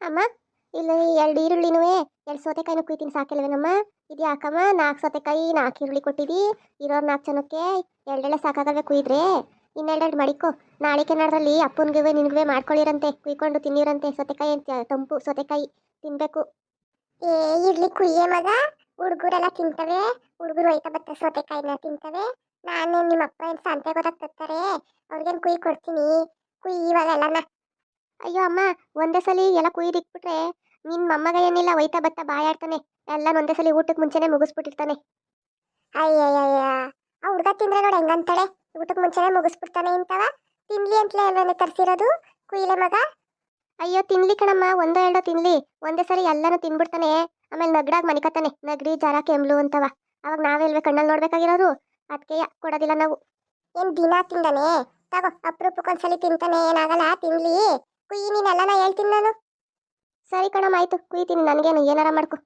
ಅಮ್ಮ, ಇಲ್ಲಿ ಎರಡು ಈರುಳ್ಳಿನೂ ಎರಡು ಸೌತೆಕಾಯಿನೂ ಕುಯ್ತೀನಿ ಸಾಕಿಲ್ವೇನಮ್ಮ? ಇದು ಯಾಕಮ್ಮ 4 ಸೌತೆಕಾಯಿ 4 ಈರುಳ್ಳಿ ಕೊಟ್ಟಿದ್ದಿ? ಇರೋರು 4 ಜನಕ್ಕೆ ಎರಡೆರಡೆ ಸಾಕಾಗಲ್ವೇ ಕುಯ್ದ್ರೆ? ಇನ್ನೆರಡೆರಡು ಮಡಿಕೋ. ನಾಳೆಗೆ ನಾಡ್ರಲ್ಲಿ ಅಪ್ಪನಿಗೆ ನಿನಗೆ ಮಾಡ್ಕೊಳ್ಳಿರಂತೆ, ಕುಯ್ಕೊಂಡು ತಿನ್ನಿರಂತೆ. ಸೌತೆಕಾಯಿ ಅಂತ ತಂಪು ಸೌತೆಕಾಯಿ ತಿನ್ಬೇಕು. ಏ ಇರ್ಲಿ ಕುಯ್ಯೇ ಮಗ. ಹುಡುಗರೆಲ್ಲ ತಿಂತವೆ. ಹುಡುಗರು ಒಯ್ತಾ ಬತ್ತ ಸೌತೆಕಾಯಿನ ತಿಂತವೆ. ನಾನು ನಿಮ್ಮ ಅಪ್ಪ ಏನು ಸಂತೆ ಗೊತ್ತಾಗ್ತಾರೆ. ಅವ್ರಿಗೇನು ಕುಯ್ ಕೊಡ್ತೀನಿ. ಕುಯ್ ಇವಾಗೆಲ್ಲನ. ಅಯ್ಯೋ ಅಮ್ಮ, ಒಂದೇ ಸಲ ಎಲ್ಲ ಕುಯ್ದಿಕ್ಬಿಟ್ರೆ ನಿನ್ನ ಮೊಮ್ಮಗ ಏನಿಲ್ಲ ಒಯ್ತಾ ಬತ್ತಾ ಬಾಯಾಡ್ತಾನೆ. ಎಲ್ಲ ಒಂದೇ ಸಲ ಊಟಕ್ಕೆ ಮುಂಚೆನೆ ಮುಗಿಸ್ಬಿಟ್ಟಿರ್ತಾನೆ. ಅಯ್ಯಯ್ಯಯ್ಯ, ಆ ಹುಡ್ಗ ತಿಂದ್ರೆ ನೋಡಿ ಹೆಂಗಂತಾಳೆ. ಊಟಕ್ಕೆ ಮುಂಚೆನೆ ಮುಗಿಸ್ಬಿಡ್ತಾನೆ ಇಂತವ. ತಿನ್ಲಿ ಅಂತಲೇ ಅಲ್ವೇನೆ ತರ್ಸಿರೋದು. ಕುಯ್ಲೆ ಮಗ. ಅಯ್ಯೋ ತಿನ್ಲಿ ಕಣಮ್ಮ, ಒಂದೋ ಎರಡೋ ತಿನ್ಲಿ. ಒಂದೇ ಸರಿ ಎಲ್ಲಾನು ತಿನ್ಬಿಡ್ತಾನೆ. ಆಮೇಲೆ ನಗಡಾಗ ಮನಿಕತಾನೆ. ನಗಡಿ ಜರ ಕೆಮ್ಲು ಅಂತವ. ಅವಾಗ ನಾವೆಲ್ವೇ ಕಣ್ಣಲ್ಲಿ ನೋಡ್ಬೇಕಾಗಿರೋರು. ಅದಕ್ಕೆ ಕೊಡೋದಿಲ್ಲ ನಾವು. ಏನ್ ದಿನ ತಿಂದಾನೆ? ತಗೋ, ಅಪರೂಪಕ್ಕೊಂದ್ಸಲಿ ತಿಂತಾನೆ, ಏನಾಗಲ್ಲ ತಿನ್ಲಿ. ಕುಯ್ಯಿ ನೀನೆಲ್ಲನ ಹೇಳ್ತೀನಿ ನಾನು. ಸರಿ ಕಣಮ್ಮ, ಆಯ್ತು ಕುಯ್ತೀನಿ. ನನಗೇನು ಏನಾರ ಮಾಡ್ಕೊ.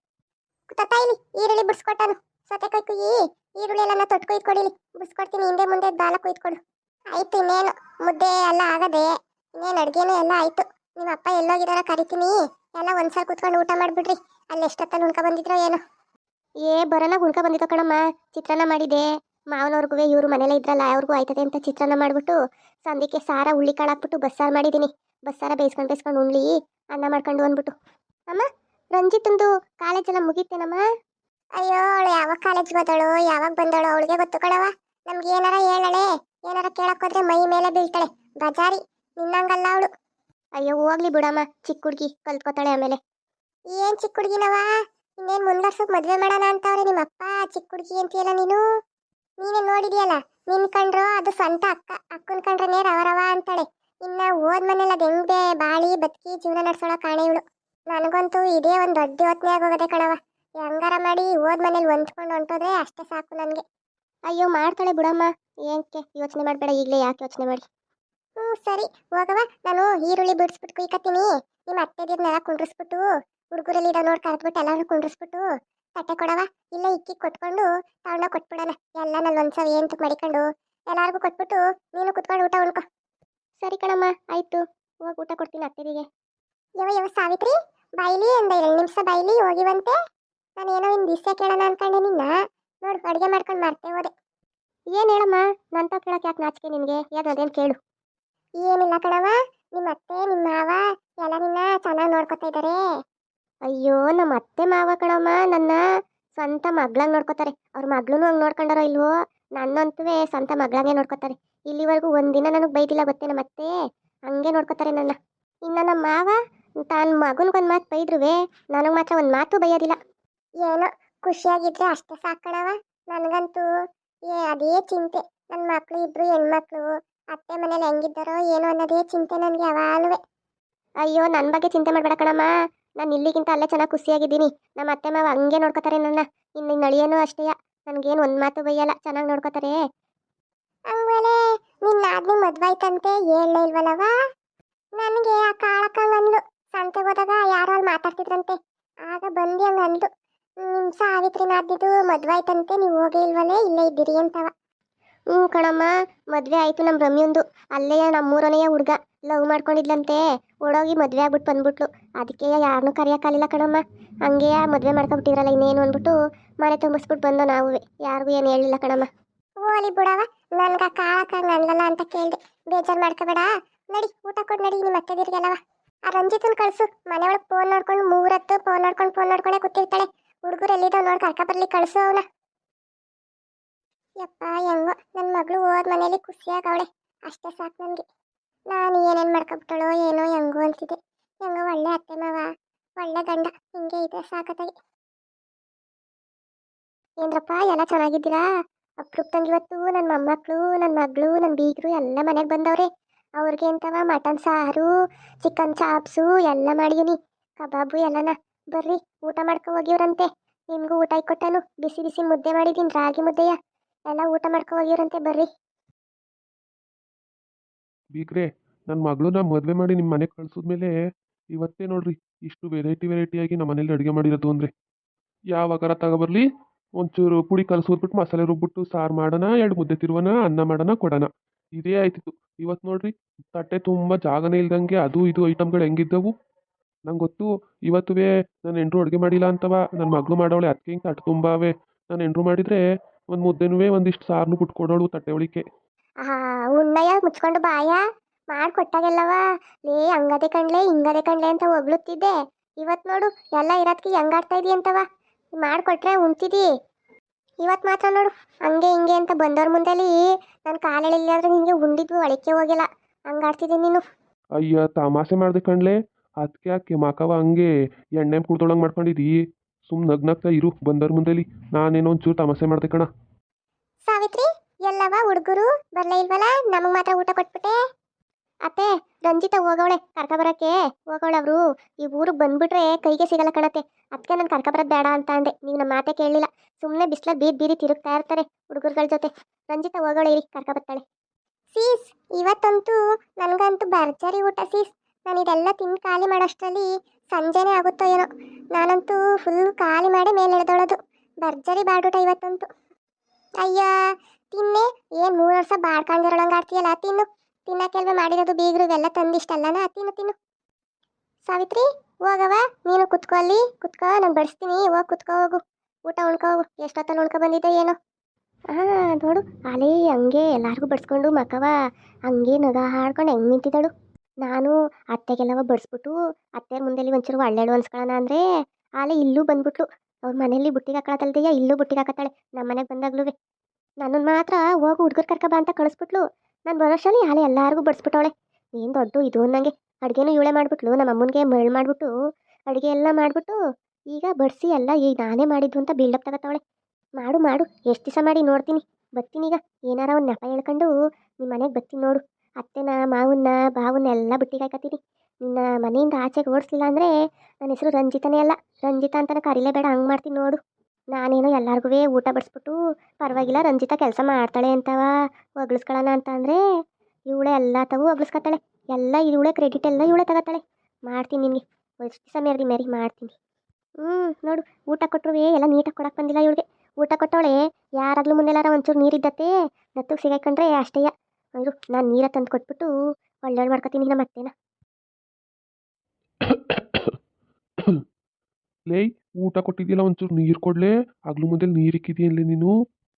ತತ್ತ ಇಲ್ಲಿ ಈರುಳ್ಳಿ ಬಿಡ್ಸ್ಕೊಟ್ಟಾನು. ಸೌತೆಕಾಯಿ ಕುಯ್ಯಿ. ಈರುಳ್ಳಿ ಎಲ್ಲ ತೊಟ್ಟು ಕುಯ್ದು ಕೊಡಿಲಿ. ಬಿಡ್ಸ್ಕೊಡ್ತೀನಿ. ಹಿಂದೆ ಮುಂದೆ ಬಾಲ ಕುಯ್ದು ಕೊಡು. ಆಯ್ತು, ಇನ್ನೇನು ಮುದ್ದೆ ಎಲ್ಲ ಆಗದೆ. ಇನ್ನೇನು ಅಡ್ಗೆನೂ ಎಲ್ಲ ಆಯ್ತು. ನಿಮ್ಮ ಅಪ್ಪ ಎಲ್ಲೋಗಿದಾರ ಕರಿತೀನಿ. ಎಲ್ಲ ಒಂದ್ಸಲ ಕುತ್ಕೊಂಡು ಊಟ ಮಾಡ್ಬಿಡ್ರಿ. ಅಲ್ಲಿ ಎಷ್ಟೊತ್ತಲ್ಲಿ ಉಣ್ಕೊ ಬಂದಿದ್ರೋ ಏನೋ. ಬರೋಣ ಗುಣ್ಕ ಬಂದಿತ್ತು ಕಣಮ್ಮ. ಚಿತ್ರಾನ್ನ ಮಾಡಿದೆ. ಮಾವನವ್ರಿಗೂ ಇವ್ರು ಮನೇಲೆ ಇದ್ರಲ್ಲ, ಅವ್ರಿಗೂ ಆಯ್ತದೆ ಅಂತ ಚಿತ್ರಾನ್ನ ಮಾಡ್ಬಿಟ್ಟು ಸಂದಿಕ್ಕೆ ಸಾರ ಹುಳ್ಳಿ ಕಾಳು ಹಾಕ್ಬಿಟ್ಟು ಬಸ್ಸಾರು ಮಾಡಿದ್ದೀನಿ. ಬಸ್ಸಾರ ಬೇಯಿಸ್ಕೊಂಡು ಉಣ್ಲಿ ಅನ್ನ ಮಾಡ್ಕೊಂಡು ಅಂದ್ಬಿಟ್ಟು. ಅಮ್ಮ, ರಂಜಿತಂದು ಕಾಲೇಜೆಲ್ಲ ಮುಗೀತೇನಮ್ಮ? ಅಯ್ಯೋ, ಅವಳು ಯಾವಾಗ ಕಾಲೇಜ್ಗೆ ಹೋದಳು, ಯಾವಾಗ ಬಂದಳು ಅವಳಿಗೆ ಗೊತ್ತು ಕಣವ. ನಮ್ಗೆ ಏನಾರ ಹೇಳಳೆ, ಏನಾರ ಕೇಳಕ್ ಹೋದ್ರೆ ಮೈ ಮೇಲೆ ಬೀಳ್ತಾಳೆ. ಬಜಾರಿ ನಿನ್ನಂಗಲ್ಲ ಅವಳು. ಅಯ್ಯೋ ಹೋಗ್ಲಿ ಬಿಡಮ್ಮ, ಚಿಕ್ಕ ಹುಡ್ಗಿ ಕಲ್ತ್ಕೋತಾಳೆ ಆಮೇಲೆ. ಏನ್ ಚಿಕ್ಕ ಹುಡ್ಗಿನವ? ಇನ್ನೇನ್ ಮುಂದರ್ಸಕ್ ಮದ್ವೆ ಮಾಡೋಣ ಅಂತವ್ರೆ ನಿಮ್ಮಪ್ಪ. ಚಿಕ್ಕ ಹುಡ್ಗಿ ಅಂತೀಯಲ್ಲ ನೀನು. ನೀನೇ ನೋಡಿದ್ಯಲ್ಲ. ನಿನ್ ಕಂಡ್ರು ಅದು ಸ್ವಂತ ಅಕ್ಕ. ಅಕ್ಕನ್ ಕಂಡ್ರೆ ರವ ಅಂತಾಳೆ. ಇನ್ನ ಓದ್ ಮನೇಲಿ ಅದ್ ಹೆಂಗೆ ಬಾಳಿ ಬದುಕಿ ಜೀವನ ನಡ್ಸೋಳ ಕಾಣೆ ಇವಳು. ನನಗಂತೂ ಇದೇ ಒಂದ್ ದೊಡ್ಡ ಯೋಚನೆ ಆಗೋಗದೆ ಕಣವ. ಹೆಂಗಾರ ಮಾಡಿ ಓದ್ ಮನೇಲಿ ಹೊಂದ್ಕೊಂಡು ಹೊಂಟೋದ್ರೆ ಅಷ್ಟೇ ಸಾಕು ನನ್ಗೆ. ಅಯ್ಯೋ ಮಾಡ್ತಾಳೆ ಬಿಡಮ್ಮ, ಏನಕ್ಕೆ ಯೋಚನೆ ಮಾಡಬೇಡ. ಈಗಲೇ ಯಾಕೆ ಯೋಚನೆ ಮಾಡಿ? ಸರಿ ಹೋಗವ. ನಾನು ಈರುಳ್ಳಿ ಬಿಡಿಸ್ಬಿಟ್ಟು ಕುಯ್ಕತ್ತೀನಿ. ನಿಮ್ಮ ಅತ್ತೆದಿರ್ನೆಲ್ಲ ಕುಂಡ್ರಿಸ್ಬಿಟ್ಟು ಹುಡುಗರಲ್ಲಿ ಇಡೋ ನೋಡಿ ಕರೆದ್ಬಿಟ್ಟು ಎಲ್ಲಾರು ಕುಂಡ್ರಿಸ್ಬಿಟ್ಟು ತಟ್ಟೆ ಕೊಡವ. ಇಲ್ಲ ಇಕ್ಕಿ ಕೊಟ್ಕೊಂಡು ತಗೊಂಡೋಗಿ ಕೊಟ್ಬಿಡೋಣ. ಎಲ್ಲ ನಾನು ಒಂದ್ಸಲ ಏನ್ ಮಡಿಕೊಂಡು ಎಲ್ಲಾರ್ಗು ಕೊಟ್ಬಿಟ್ಟು ನೀನು ಕುತ್ಕೊಂಡು ಊಟ ಉಣ್ಕೊ. ಸರಿ ಕಣಮ್ಮ, ಆಯ್ತು. ಹೋಗಿ ಊಟ ಕೊಡ್ತೀನಿ ಅತ್ತೆಗೆ. ಯಾವ ಸಾವಿತ್ರಿ, ಬಾಯಿಲಿ ಒಂದ್ 2 ನಿಮಿಷ ಬಾಯಿಲಿ ಹೋಗಿವಂತೆ. ನಾನೇನೋ ಇನ್ ದಿವ್ಸ ಕೇಳೋಣ ಅನ್ಕೊಂಡೆ ನಿನ್ನ. ನೋಡು ಅಡುಗೆ ಮಾಡ್ಕೊಂಡು ಮರ್ತೇ ಹೋದೆ. ಏನು ಹೇಳಮ್ಮ? ನಂತ ಕೇಳಕ್ಕೆ ಯಾಕೆ ನಾಚಿಕೆ ನಿನಗೆ? ಅದೇನು ಕೇಳು. ಏನಿಲ್ಲ ಕಣವ, ನಿಮ್ಮ ಅತ್ತೆ ನಿಮ್ಮ ಮಾವ ಎಲ್ಲ ನಿನ್ನ ಚೆನ್ನಾಗಿ ನೋಡ್ಕೊತಾ ಇದ್ದಾರೆ. ಅಯ್ಯೋ, ನಮ್ಮ ಅತ್ತೆ ಮಾವ ಕಣಮ್ಮ ನನ್ನ ಸ್ವಂತ ಮಗ್ಳಾಗ ನೋಡ್ಕೋತಾರೆ. ಅವ್ರ ಮಗ್ಳೂ ಹಂಗೆ ನೋಡ್ಕೊಂಡಾರೋ ಇಲ್ವೋ, ನನ್ನಂತೂ ಸ್ವಂತ ಮಗ್ಳಾಗೆ ನೋಡ್ಕೋತಾರೆ. ಇಲ್ಲಿವರೆಗೂ ಒಂದಿನ ನನಗೆ ಬೈದಿಲ್ಲ ಗೊತ್ತೇ ನಮ್ಮ ಅತ್ತೆ. ಹಂಗೆ ನೋಡ್ಕೋತಾರೆ ನನ್ನ. ಇನ್ನು ನಮ್ಮ ಮಾವ ತಾನು ಮಗನಿಗೊಂದು ಮಾತು ಬೈದ್ರುವೆ ನನಗೆ ಮಾತ್ರ ಒಂದು ಮಾತು ಬೈಯೋದಿಲ್ಲ. ಏನೋ ಖುಷಿಯಾಗಿದ್ರೆ ಅಷ್ಟೇ ಸಾಕಣವ. ನನಗಂತೂ ಅದೇ ಚಿಂತೆ. ನನ್ನ ಮಕ್ಳು ಇಬ್ರು ಹೆಣ್ಮಕ್ಳು ಅತ್ತೆ ಮನೇಲಿ ಹೆಂಗಿದ್ದಾರೋ ಏನೋ ಅನ್ನೋದೇ ಚಿಂತೆ ನನಗೆ ಯಾವಾಗಲೂ. ಅಯ್ಯೋ, ನನ್ನ ಬಗ್ಗೆ ಚಿಂತೆ ಮಾಡಬೇಡ ಕಣಮ್ಮ. ನಾನು ಇಲ್ಲಿಗಿಂತ ಅಲ್ಲೇ ಚೆನ್ನಾಗಿ ಖುಷಿಯಾಗಿದ್ದೀನಿ. ನಮ್ಮ ಅತ್ತೆ ಮಾವ ಹಂಗೆ ನೋಡ್ಕೋತಾರೆ ನನ್ನ. ಇನ್ನು ನಳಿಯೇನೂ ಅಷ್ಟೇ, ನನಗೇನು ಒಂದು ಮಾತು ಬೈಯಲ್ಲ, ಚೆನ್ನಾಗಿ ನೋಡ್ಕೋತಾರೆ. ಆಮೇಲೆ ನಿನ್ನ ಆದ್ನಿ ಮದ್ವಾಯ್ತಂತೆ ಹೇಳಲೇ ಇಲ್ವಲ್ಲವ. ನನಗೆ ಆ ಕಾಳಕ್ಕಂಗಂದ್ಲು. ಸಂತೆಗೆ ಹೋದಾಗ ಯಾರೋ ಅಲ್ಲಿ ಮಾತಾಡ್ತಿದ್ರಂತೆ. ಆಗ ಬಂದು ಹಂಗ ಅಂದು, ನಿಮ್ ಸಾವಿತ್ರಿನ ಆದ್ನಿದು ಮದ್ವಾಯ್ತಂತೆ, ನೀವು ಹೋಗೇ ಇಲ್ವಲ್ಲೇ ಇಲ್ಲೇ ಇದ್ದೀರಿ ಅಂತವ. ಹ್ಞೂ ಕಣಮ್ಮ, ಮದುವೆ ಆಯಿತು ನಮ್ಮ ರಮ್ಯಂದು. ಅಲ್ಲೇ ನಮ್ಮೂರನೆಯ ಹುಡುಗ ಲವ್ ಮಾಡ್ಕೊಂಡಿದ್ಲಂತೆ. ಓಡೋಗಿ ಮದುವೆ ಆಗ್ಬಿಟ್ಟು ಬಂದ್ಬಿಟ್ಲು. ಅದಕ್ಕೆ ಯಾರನ್ನೂ ಕರೆಯೋಕ್ಕಾಗಲಿಲ್ಲ ಕಣಮ್ಮ. ಹಂಗೆ ಮದುವೆ ಮಾಡ್ಕೊಬಿಟ್ಟಿದ್ರಲ್ಲ ಇನ್ನೇನು ಅಂದ್ಬಿಟ್ಟು ಮನೆ ತುಂಬಿಸ್ಬಿಟ್ಟು ಬಂದೋ ನಾವು. ಯಾರಿಗೂ ಏನು ಹೇಳಿಲ್ಲ ಕಣಮ್ಮ. ಹೋಲಿ ಬಿಡವ. ನನ್ಗ ಕಾಳಕ್ಕಂಗ ಅನ್ಲಲ್ಲ ಅಂತ ಕೇಳ್ದೆ. ಬೇಜಾರು ಮಾಡ್ಕೋಬೇಡ. ನಡಿ ಊಟ ಕೊಟ್ಟು ನಡಿ ನಿಮ್ಮ ಅತ್ತೆದಿರ್ಗೆಲ್ಲವ. ಆ ರಂಜಿತನ್ ಕಳ್ಸು. ಮನೆಯೊಳಗೆ ಫೋನ್ ನೋಡ್ಕೊಂಡು 3 ಹೊತ್ತು ಫೋನ್ ನೋಡ್ಕೊಂಡೇ ಕೂತಿರ್ತಾಳೆ. ಹುಡುಗರು ಎಲ್ಲಿದ್ದಾವ್ ನೋಡಿ ಕರ್ಕ ಬರ್ಲಿ, ಕಳ್ಸು ಅವನ. ಯಪ್ಪ ಹೆಂಗೋ ನನ್ನ ಮಗಳು ಹೋದ ಮನೇಲಿ ಖುಷಿಯಾಗವಳೆ. ಅಷ್ಟೇ ಸಾಕು ನನಗೆ. ನಾನು ಏನೇನು ಮಾಡ್ಕೊಬಿಟ್ಟಳೋ ಏನೋ ಹೆಂಗೋ ಅಂತಿದೆ. ಹೆಂಗೋ ಒಳ್ಳೆ ಅತ್ತೆ ಮಾವ, ಒಳ್ಳೆ ಗಂಡ, ಹಿಂಗೆ ಇದೆ ಸಾಕತ್ತಾಗಿ. ಏನ್ರಪ್ಪ ಎಲ್ಲ ಚೆನ್ನಾಗಿದ್ದೀರಾ? ಅಪ್ರೂಪ್ತಂಗೆ ಇವತ್ತು ನನ್ನ ಮೊಮ್ಮಕ್ಕಳು, ನನ್ನ ಮಗಳು, ನನ್ನ ಬೀಗರು ಎಲ್ಲ ಮನೆಗೆ ಬಂದವ್ರೆ. ಅವ್ರಿಗೆ ಅಂತವ ಮಟನ್ ಸಾರು, ಚಿಕನ್ ಚಾಪ್ಸು ಎಲ್ಲ ಮಾಡಿದೀನಿ. ಕಬಾಬು ಎಲ್ಲನ. ಬರ್ರಿ ಊಟ ಮಾಡ್ಕೊ ಹೋಗಿವ್ರಂತೆ. ನಿಮಗೂ ಊಟ ಇಕ್ಕೊಟ್ಟನು. ಬಿಸಿ ಬಿಸಿ ಮುದ್ದೆ ಮಾಡಿದ್ದೀನಿ, ರಾಗಿ ಮುದ್ದೆಯ. ಎಲ್ಲ ಊಟ ಮಾಡ್ಕೊ ಹೋಗಿವ್ರಂತೆ, ಬರ್ರಿ. ಬೀಗ್ರೆ, ನನ್ನ ಮಗಳನ್ನ ಮದುವೆ ಮಾಡಿ ನಿಮ್ಮ ಮನೆಗೆ ಕಳ್ಸಿದ್ಮೇಲೆ ಇವತ್ತೇ ನೋಡ್ರಿ ಇಷ್ಟು ವೆರೈಟಿಯಾಗಿ ನಮ್ಮ ಮನೇಲಿ ಅಡುಗೆ ಮಾಡಿರೋದು ಅಂದರೆ. ಯಾವಾಗಾರ ತಗೊಬರ್ಲಿ, ಒಂಚೂರು ಪುಡಿ ಕಲಸ್ಬಿಟ್ಟು ಮಸಾಲೆ ರುಬ್ಬಿಟ್ಟು ಸಾರು ಮಾಡೋಣ, 2 ಮುದ್ದೆ ತಿರುವನ, ಅನ್ನ ಮಾಡೋಣ, ಕೊಡೋಣ. ಇದೇ ಆಯ್ತಿತ್ತು. ಇವತ್ತು ನೋಡ್ರಿ ತಟ್ಟೆ ತುಂಬ ಜಾಗನೇ ಇಲ್ದಂಗೆ ಅದು ಇದು ಐಟಮ್ಗಳು ಹೆಂಗಿದ್ದವು. ನಂಗೆ ಗೊತ್ತು ಇವತ್ತುವೇ ನನ್ನ ಹೆಂಡ್ರು ಅಡುಗೆ ಮಾಡಿಲ್ಲ ಅಂತವ ನನ್ನ ಮಗಳು ಮಾಡವಳೆ ಅದಕ್ಕೆ ಹಿಂಗೆ ತಟ್ಟು ತುಂಬಾವೆ ನನ್ನ ಹೆಂಡ್ರು ಮಾಡಿದರೆ ಒಂದು ಮುದ್ದೆನೂ ಒಂದಿಷ್ಟು ಸಾರನು ಬಿಟ್ಕೊಡೋಳು ತಟ್ಟೆ ಒಳಿಕೆ. ಉಣ್ಣಯ್ಯ ಮುಚ್ಕೊಂಡು ಬಾಯ ಮಾಡ್ಕೊಟ್ಟಾಗೆಲ್ಲವ ಲೇ ಹಂಗದೆ ಕಣ್ಲೆ ಹಿಂಗದೆ ಕಣ್ಲೆ ಅಂತ ಹೊಗಳುತ್ತಿದ್ದೆ. ಇವತ್ತು ನೋಡು ಎಲ್ಲ ಇರೋದಕ್ಕೆ ಹೆಂಗಾಡ್ತಾ ಇದೀಯ ಅಂತವ ಮಾಡ್ಕೊಟ್ರೆ ಉಣ್ತಿದಿ. ಇವತ್ತು ಮಾತ್ರ ನೋಡು ಹಂಗೆ ಹಿಂಗೆ ಅಂತ ಬಂದವ್ರ ಮುಂದೆಲಿ ನನ್ನ ಕಾಲೆಳಿಲ್ಲ ಅಂದ್ರೆ ನಿನಗೆ ಉಂಡಿದ್ವು ಅಳಿಕೆ ಹೋಗಿಲ್ಲ ಹಂಗಾಡ್ತಿದ್ದೀನಿ ನೀನು. ಅಯ್ಯ ತಮಾಷೆ ಮಾಡಿದೆ ಕಣ್ಲೆ ಅದಕ್ಕೆ ಯಾಕೆ ಮಕವ ಹಂಗೆ ಎಣ್ಣೆ ಕುಡ್ದೊಳಂಗೆ ಮಾಡ್ಕೊಂಡಿದ್ದೀ. ಸುಮ್ಮನೆ ನಗ್ನಗ್ತಾ ಇರು ಬಂದವ್ರ ಮುಂದೆಲಿ ನಾನೇನೋ ಒಂಚೂರು ತಮಾಷೆ ಮಾಡಿದೆ ಕಣ. ಸಾವಿತ್ರಿ ಎಲ್ಲವ ಹುಡುಗರು ಬರ್ಲೇ ಇಲ್ವಲ್ಲ ನಮಗೆ ಮಾತ್ರ ಊಟ ಕೊಟ್ಬಿಟ್ಟೆ. ಅತ್ತೆ ರಂಜಿತಾ ಹೋಗವಳೆ ಕರ್ಕ ಬರಕ್ಕೆ ಹೋಗವಳೆ. ಅವರು ಈ ಊರಿಗೆ ಬಂದ್ಬಿಟ್ರೆ ಕೈಗೆ ಸಿಗಲ್ಲ ಕಣತ್ತೆ. ಅದಕ್ಕೆ ನಾನು ಕರ್ಕ ಬರೋದು ಬೇಡ ಅಂತ ಅಂದೆ. ನೀವು ನಮ್ಮ ಮಾತೆ ಕೇಳಲಿಲ್ಲ. ಸುಮ್ಮನೆ ಬಿಸ್ಲಾಗ ಬೀದಿ ತಿರುಗ್ತಾ ಇರ್ತಾರೆ ಹುಡುಗರುಗಳ ಜೊತೆ. ರಂಜಿತಾ ಹೋಗವಳೆ ಇರಿ ಕರ್ಕ ಬರ್ತಾಳೆ. ಸೀಸ್ ಇವತ್ತಂತೂ ನನಗಂತೂ ಭರ್ಜರಿ ಊಟ ಸೀಸ್. ನಾನು ಇದೆಲ್ಲ ತಿಂದು ಖಾಲಿ ಮಾಡೋಷ್ಟರಲ್ಲಿ ಸಂಜೆನೇ ಆಗುತ್ತೋ ಏನೋ. ನಾನಂತೂ ಫುಲ್ ಖಾಲಿ ಮಾಡಿ ಮೇಲೆ ಎಳೆದೊಳೋದು. ಭರ್ಜರಿ ಬಾಡೂಟ ಇವತ್ತಂತೂ. ಅಯ್ಯ ತಿನ್ನೆ ಏನು 3 ವರ್ಷ ಬಾಡ್ಕೊಂಡಿರೋಳಂಗೆ ಆಡ್ತೀಯಲ್ಲ ತಿನ್ನು. ತಿನ್ನಕ್ಕೆಲ್ವ ಮಾಡಿರೋದು ಬೀಗರಿಗೆಲ್ಲ ತಂದಿಷ್ಟಲ್ಲನ ತಿನ್ನು ತಿನ್ನು. ಸಾವಿತ್ರಿ ಹೋಗವ ನೀನು ಕುತ್ಕೋ ಅಲ್ಲಿ ಕುತ್ಕೋ ನಾನು ಬಡಿಸ್ತೀನಿ. ಹೋಗಿ ಕುತ್ಕೋ ಹೋಗು ಊಟ ಉಣ್ಕೋ ಹೋಗು. ಎಷ್ಟೊತ್ತಲ್ಲಿ ಉಣ್ಕೊ ಬಂದಿದ್ದೆ ಏನೋ. ನೋಡು ಅಲೇ ಹಂಗೆ ಎಲ್ಲಾರ್ಗೂ ಬಡಿಸ್ಕೊಂಡು ಮಕ್ಕವ ಹಂಗೆ ನಗ ಹಾಡ್ಕೊಂಡು ಹೆಂಗೆ ನಿಂತಿದ್ದಳು. ನಾನು ಅತ್ತೆಗೆಲ್ಲವ ಬಡಿಸ್ಬಿಟ್ಟು ಅತ್ತೆ ಮುಂದೆಲಿ ಒಂಚೂರು ಒಳ್ಳೆಳು ಅನ್ಸ್ಕೊಳ್ಳೋಣ ಅಂದರೆ ಆಲೆ ಇಲ್ಲೂ ಬಂದ್ಬಿಟ್ಲು. ಅವ್ರ ಮನೇಲಿ ಬುಟ್ಟಿಗೆ ಹಾಕೊಳತಲ್ದೆಯ ಇಲ್ಲೂ ಬುಟ್ಟಿಗೆ ಹಾಕತ್ತಾಳೆ. ನಮ್ಮ ಮನೆಗೆ ಬಂದಾಗ್ಲೂ ನನ್ನನ್ನು ಮಾತ್ರ ಹೋಗು ಹುಡುಗರು ಕರ್ಕ ಬಾ ಅಂತ ಕಳಿಸ್ಬಿಟ್ಲು. ನಾನು ಬರೋಷ್ಟರಲ್ಲಿ ಆಲೆ ಎಲ್ಲಾರ್ಗೂ ಬಡಿಸ್ಬಿಟ್ಟವಳೆ. ಏನು ದೊಡ್ಡ ಇದು ಅನ್ನಂಗೆ ಅಡುಗೆನೂ ಇವಳೆ ಮಾಡಿಬಿಟ್ಲು. ನಮ್ಮ ಅಮ್ಮನಿಗೆ ಮರಳು ಮಾಡಿಬಿಟ್ಟು ಅಡುಗೆ ಎಲ್ಲ ಮಾಡಿಬಿಟ್ಟು ಈಗ ಬಡಿಸಿ ಎಲ್ಲ ಈಗ ನಾನೇ ಮಾಡಿದ್ದು ಅಂತ ಬಿಲ್ಡಪ್ ತಗೋತಾವಳೆ. ಮಾಡು ಮಾಡು ಎಷ್ಟು ದಿವಸ ಮಾಡಿ ನೋಡ್ತೀನಿ. ಬರ್ತೀನಿ ಈಗ ಏನಾರ ಒಂದು ನೆಪ ಹೇಳ್ಕೊಂಡು ನಿಮ್ಮ ಮನೆಗೆ ಬರ್ತೀನಿ ನೋಡು. ಅತ್ತೆನ ಮಾವನ್ನ ಬಾವನ್ನ ಎಲ್ಲ ಬುಟ್ಟಿಗೆ ಹಾಕತ್ತೀನಿ. ನಿನ್ನ ಮನೆಯಿಂದ ಆಚೆಗೆ ಓಡಿಸ್ಲಿಲ್ಲ ಅಂದರೆ ನನ್ನ ಹೆಸರು ರಂಜಿತಾನೇ ಅಲ್ಲ ರಂಜಿತಾ ಅಂತಲೇ ಕರೀಲೇಬೇಡ. ಹಂಗೆ ಮಾಡ್ತೀನಿ ನೋಡು. ನಾನೇನೋ ಎಲ್ಲರಿಗೂ ಊಟ ಬಡಿಸ್ಬಿಟ್ಟು ಪರವಾಗಿಲ್ಲ ರಂಜಿತಾ ಕೆಲಸ ಮಾಡ್ತಾಳೆ ಅಂತವ ಹೊಗಳಿಸ್ಕೊಳ್ಳೋಣ ಅಂತ ಅಂದರೆ ಇವಳೆ ಎಲ್ಲ ತಗೋ ಹೊಗಳಿಸ್ಕೊತಾಳೆ. ಎಲ್ಲ ಇವಳೆ ಕ್ರೆಡಿಟ್ ಎಲ್ಲ ಇವಳೆ ತಗೋತಾಳೆ. ಮಾಡ್ತೀನಿ ನಿನಗೆ ಎಷ್ಟು ದಿವಸ ಮೇರಿ ಮಾಡ್ತೀನಿ. ನೋಡು ಊಟ ಕೊಟ್ಟರು ಎಲ್ಲ ನೀಟಾಗಿ ಕೊಡಕ್ಕೆ ಬಂದಿಲ್ಲ ಇವಳಿಗೆ. ಊಟ ಕೊಟ್ಟವಳೆ ಯಾರಾಗಲೂ ಮುಂದೆಲ್ಲಾರ ಒಂಚೂರು ನೀರಿದ್ದತ್ತೆ ನತ್ತಿಗೆ ಸಿಗಾಕೊಂಡ್ರೆ ಅಷ್ಟೇಯ. ಇರು ನಾನು ನೀರ ತಂದು ಕೊಟ್ಬಿಟ್ಟು ಒಳ್ಳೆ ಮಾಡ್ಕೊತೀನಿ ನಮ್ಮ ಅತ್ತೆನ. ಲೇ ಊಟ ಕೊಟ್ಟಿದ್ಯಲ್ಲ ಒಂಚೂರು ನೀರು ಕೊಡ್ಲೇ. ಆಗ್ಲೂ ಮುಂದೆ ನೀರು ಇಕ್ಕಿದೆಯಲ್ಲ ನೀನು.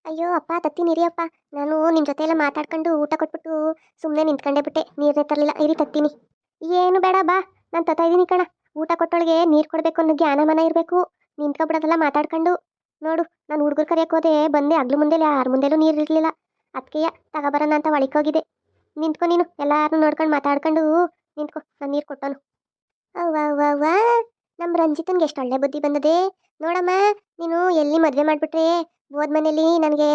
ಅಯ್ಯೋ ಅಪ್ಪ ತತ್ತೀನಿ ಇರಿ ಅಪ್ಪ. ನಾನು ನಿಮ್ಮ ಜೊತೆ ಎಲ್ಲ ಮಾತಾಡ್ಕೊಂಡು ಊಟ ಕೊಟ್ಬಿಟ್ಟು ಸುಮ್ಮನೆ ನಿಂತ್ಕೊಂಡೇ ಬಿಟ್ಟೆ. ನೀರೇ ತರಲಿಲ್ಲ ಇರಿ ತತ್ತೀನಿ. ಏನು ಬೇಡ ಬಾ ನಾನು ತತ್ತಾ ಇದ್ದೀನಿ ಕಣ. ಊಟ ಕೊಟ್ಟೊಳಗೆ ನೀರು ಕೊಡಬೇಕು ಅನ್ನೋ ಜ್ಞಾನ ಮನ ಇರಬೇಕು. ನಿಂತ್ಕೊಬಿಡೋದಲ್ಲ ಮಾತಾಡ್ಕೊಂಡು. ನೋಡು ನಾನು ಹುಡುಗರು ಕರೆಯೋಕೆ ಹೋದೆ ಬಂದೆ ಆಗ್ಲೂ ಮುಂದೆ ಯಾರ ಮುಂದೆಲೂ ನೀರು ಇರಲಿಲ್ಲ. ಅದಕ್ಕೆಯ ತಗೋಬರೋಣ ಅಂತ ಒಳಿಕೋಗಿದೆ. ನಿಂತ್ಕೊ ನೀನು ಎಲ್ಲಾರನ್ನೂ ನೋಡ್ಕೊಂಡು ಮಾತಾಡ್ಕೊಂಡು ನಿಂತ್ಕೊ ನಾನು ನೀರು ಕೊಟ್ಟೋನು. ಅವ್ವ ಅವ್ವ ಅವ್ವ ನಮ್ಮ ರಂಜಿತನ್ಗೆ ಎಷ್ಟು ಒಳ್ಳೆ ಬುದ್ಧಿ ಬಂದದೆ ನೋಡಮ್ಮ. ನೀನು ಎಲ್ಲಿ ಮದುವೆ ಮಾಡಿಬಿಟ್ರೆ ಹೋದ ಮನೇಲಿ ನನಗೆ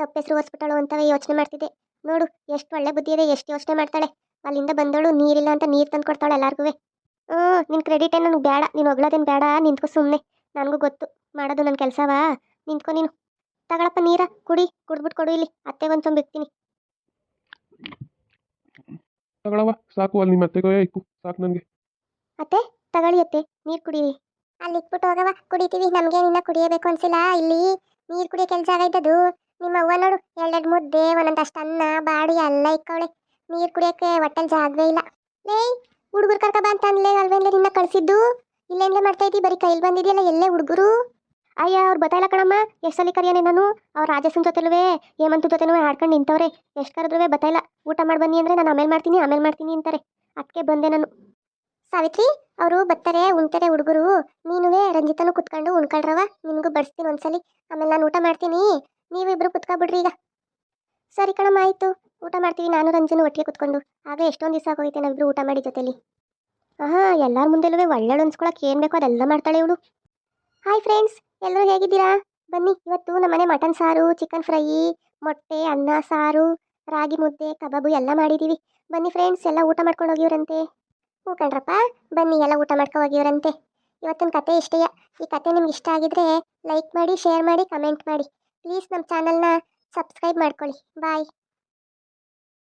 ತಪ್ಪೆಸರು ಹೊಸ್ಬಿಟ್ಟಳು ಅಂತವೇ ಯೋಚನೆ ಮಾಡ್ತಿದ್ದೆ. ನೋಡು ಎಷ್ಟು ಒಳ್ಳೆ ಬುದ್ಧಿ ಇದೆ. ಎಷ್ಟು ಯೋಚನೆ ಮಾಡ್ತಾಳೆ. ಅಲ್ಲಿಂದ ಬಂದವಳು ನೀರಿಲ್ಲ ಅಂತ ನೀರು ತಂದು ಕೊಡ್ತಾಳೆ ಎಲ್ಲರಿಗೂ. ನಿನ್ನ ಕ್ರೆಡಿಟ್ ಏನು ನನಗೆ ಬೇಡ. ನೀನು ಹೊಗಳೋದೇನು ಬೇಡ. ನಿಂತ್ಕೊ ಸುಮ್ಮನೆ. ನನಗೂ ಗೊತ್ತು ಮಾಡೋದು ನನ್ನ ಕೆಲಸವಾ. ನಿಂತ್ಕೊ ನೀನು. ತಗೊಳಪ್ಪ ನೀರ ಕುಡಿದ್ಬಿಟ್ಟು ಕೊಡು ಇಲ್ಲಿ. ಅತ್ತೆಗೆ ಒಂದು ಸೊಂಬು ಇಕ್ತೀನಿ. ತಗೊಳವ ಸಾಕು ಅಲ್ಲಿ ನಿಮ್ಮ ಅತ್ತೆಗೆ ಇಕ್ಕು ಸಾಕು ನನಗೆ. ಅತ್ತೆ ತಗೊಳ್ಳಿ ಅತ್ತೆ ನೀರು ಕುಡೀರಿ. ಅಲ್ಲಿ ಇಕ್ಬಿಟ್ಟು ಹೋಗವ ಕುಡಿತೀವಿ. ನಮಗೆ ನಿನ್ನ ಕುಡಿಯಬೇಕು ಅನ್ಸಿಲ್ಲ. ಇಲ್ಲಿ ನೀರು ಕುಡಿಯೋ ಕೆಲಸ ಜಾಗ ಇದ್ದದು. ನಿಮ್ಮ ಅವ್ವ ನೋಡು 2 ಮುದ್ದೆ ಒಂದೊಂದಷ್ಟು ಅನ್ನ ಬಾಡಿ ಎಲ್ಲ ಇಕ್ಕವಳೆ. ನೀರು ಕುಡಿಯೋಕ್ಕೆ ಹೊಟ್ಟೆಲ್ ಜಾಗವೇ ಇಲ್ಲ. ಲೇ ಹುಡುಗರು ಕರ್ಕ ಬಾ ಅಂತ ಅನ್ಲೇ ಅಲ್ವೇನ್ಲೇ ನಿನ್ನ ಕಳಿಸಿದ್ದು. ಇಲ್ಲೇನ್ಲೇ ಮಾಡ್ತಾ ಇದ್ದೀವಿ ಬರೀ ಕೈಲಿ ಬಂದಿದೆಯಲ್ಲ ಎಲ್ಲೇ ಹುಡುಗರು. ಅಯ್ಯ ಅವ್ರು ಬತ್ತಾಯಿಲ್ಲ ಕಣಮ್ಮ. ಎಷ್ಟು ಸಲ ಕರಿಯಾನೆ ನಾನು. ಅವ್ರು ರಾಜಸನ್ ಜೊತೆಲುವೆ ಹೇಮಂತು ಜೊತೆನೂ ಆಡ್ಕೊಂಡು ನಿಂತವ್ರೆ. ಎಷ್ಟು ಕರೆದ್ರೂ ಬತ್ತಾಯಿಲ್ಲ. ಊಟ ಮಾಡಿ ಬನ್ನಿ ಅಂದರೆ ನಾನು ಆಮೇಲೆ ಮಾಡ್ತೀನಿ ಅಂತಾರೆ. ಅದಕ್ಕೆ ಬಂದೆ ನಾನು. ಸಾವಿತ್ರಿ ಅವರು ಬರ್ತಾರೆ ಉಣ್ತಾರೆ ಹುಡುಗರು. ನೀನುವೇ ರಂಜಿತನೂ ಕುತ್ಕೊಂಡು ಉಣ್ಕೊಳ್ರವ. ನಿಮಗೂ ಬಡಿಸ್ತೀನಿ ಒಂದ್ಸಲಿ. ಆಮೇಲೆ ನಾನು ಊಟ ಮಾಡ್ತೀನಿ. ನೀವಿಬ್ರು ಕುತ್ಕೊಬಿಡ್ರಿ ಈಗ. ಸರಿ ಕಣಮ್ಮ ಆಯಿತು. ಊಟ ಮಾಡ್ತೀವಿ ನಾನು ರಂಜನು ಒಟ್ಟಿಗೆ ಕುತ್ಕೊಂಡು. ಆಗ ಎಷ್ಟೊಂದು ದಿವಸ ಆಗೋಯ್ತೆ ನಾವಿಬ್ರು ಊಟ ಮಾಡಿ ಜೊತೆಲಿ. ಎಲ್ಲರ ಮುಂದೆಲ್ಲೂ ಒಳ್ಳೆಳು ಅನ್ಸ್ಕೊಳಕ್ಕೆ ಏನು ಬೇಕೋ ಅದೆಲ್ಲ ಮಾಡ್ತಾಳೆ ಇವಳು. ಹಾಯ್ ಫ್ರೆಂಡ್ಸ್ ಎಲ್ಲರೂ ಹೇಗಿದ್ದೀರಾ. ಬನ್ನಿ ಇವತ್ತು ನಮ್ಮನೆ ಮಟನ್ ಸಾರು ಚಿಕನ್ ಫ್ರೈ ಮೊಟ್ಟೆ ಅನ್ನ ಸಾರು ರಾಗಿ ಮುದ್ದೆ ಕಬಾಬು ಎಲ್ಲ ಮಾಡಿದ್ದೀವಿ. ಬನ್ನಿ ಫ್ರೆಂಡ್ಸ್ ಎಲ್ಲ ಊಟ ಮಾಡ್ಕೊಂಡು ಹೋಗಿವ್ರಂತೆ. ಹ್ಞೂ ಕಣ್ರಪ್ಪ ಬನ್ನಿ ಎಲ್ಲ ಊಟ ಮಾಡ್ಕೊ ಹೋಗಿವ್ರಂತೆ. ಇವತ್ತಿನ ಕತೆ ಇಷ್ಟೆಯ. ಈ ಕತೆ ನಿಮ್ಗೆ ಇಷ್ಟ ಆಗಿದ್ರೆ ಲೈಕ್ ಮಾಡಿ ಶೇರ್ ಮಾಡಿ ಕಮೆಂಟ್ ಮಾಡಿ. ಪ್ಲೀಸ್ ನಮ್ಮ ಚಾನಲ್ನ ಸಬ್ಸ್ಕ್ರೈಬ್ ಮಾಡ್ಕೊಳ್ಳಿ. ಬಾಯ್.